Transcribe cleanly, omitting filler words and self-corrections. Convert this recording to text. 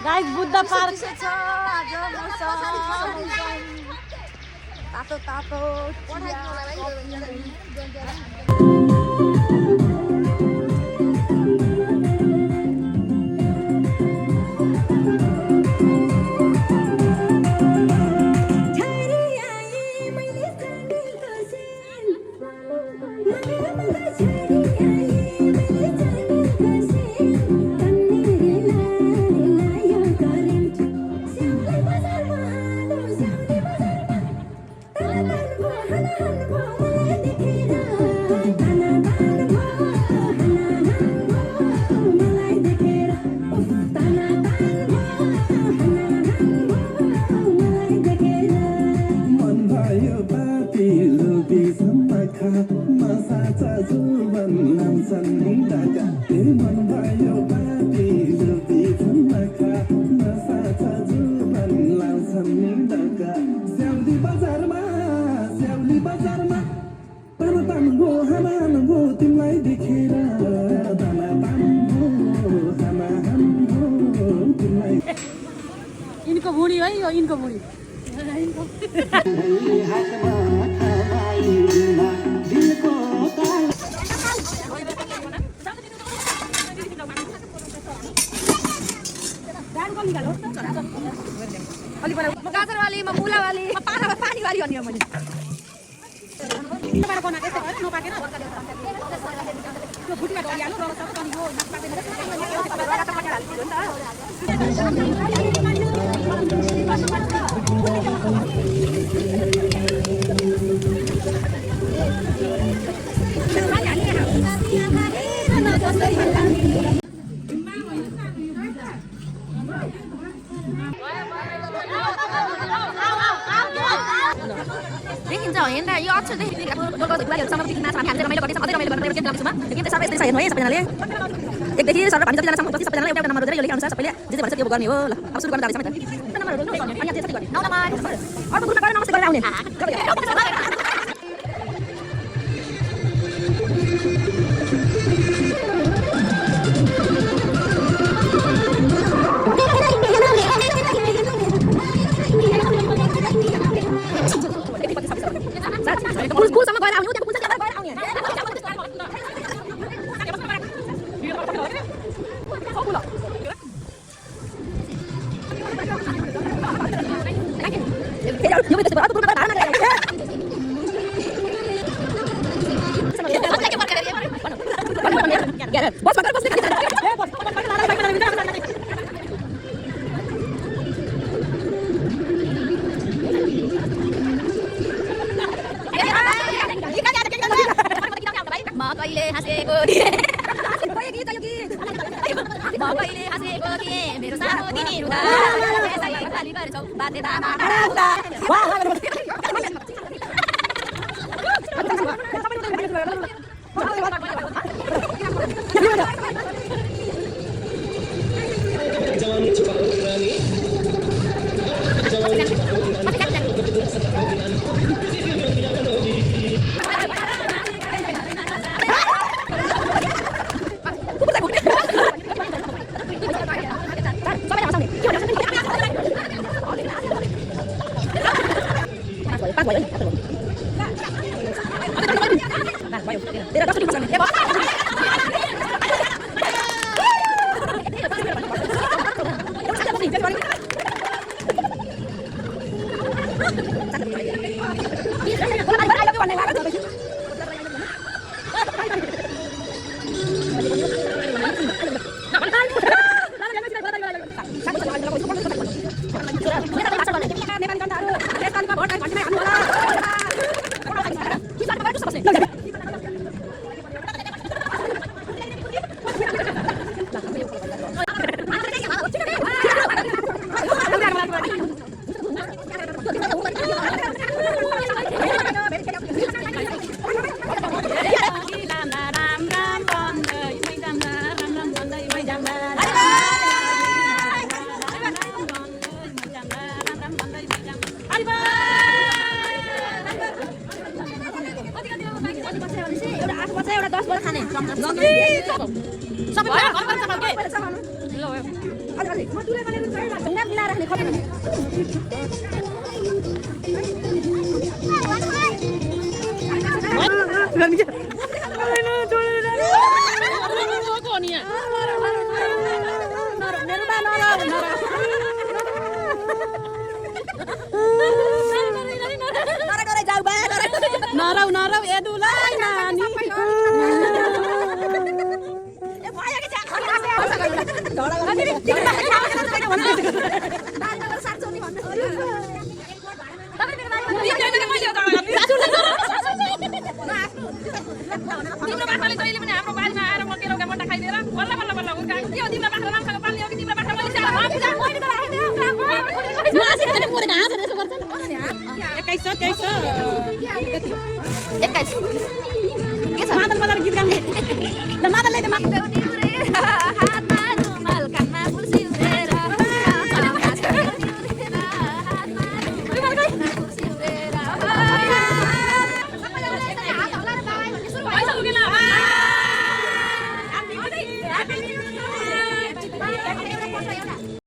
guys Buddha park छ आज तातो तातो इनको बुढी है यो इनको बुढी गाजर वाली मूला वाली पानी वाली अनि मैले तपाईहरु कोना त्यस्तै भयो नपाकेर त्यो फुटीमा ढलिहाल्नु र सब अनि यो देखिन्छ होइन यो अक्षरदेखि गोलगोलसम्म माछा हामी हामीले गर्दै सधैँ रमाइलो गरेर गेम लाउँछौँ यो गेम चाहिँ सबै यस्तै हेर्नु है सबैजनाले एकदेखि सर हामी जतिजनासम्म सबैजनाले एउटा नम्बर दिएर यो लेख्न अनुसार सबैले जे भन्छ त्यो गर्ने हो ल अब सुरु गर्न जाँदैछ त एउटा नम्बरहरू अनि यहाँ चाहिँ गर्ने 9 नम्बर अर्को ग्रुपमा गएर नमस्ते गरेर आउने पुलसम्म गएर आउने त्यहाँ पुलसम्म गएर आउने कहिले हाँसेको मेरो सानो दिनी रुदा खाली गर्छौ बाध्यतामा बस खाने सबै नराउ एदुलाई नानी तिम्रो बाख्राले जहिले पनि हाम्रो बारीमा आएर मकेर मट्टा खाइदिएर बल्ल बल्ल बल्ल उर्काङ के हो तिम्रो बाख्रा राम्रोसँग पाल्ने हो कि तिम्रो बाख्रा मैले स्याहार मादल गीत गाउने ल मादलले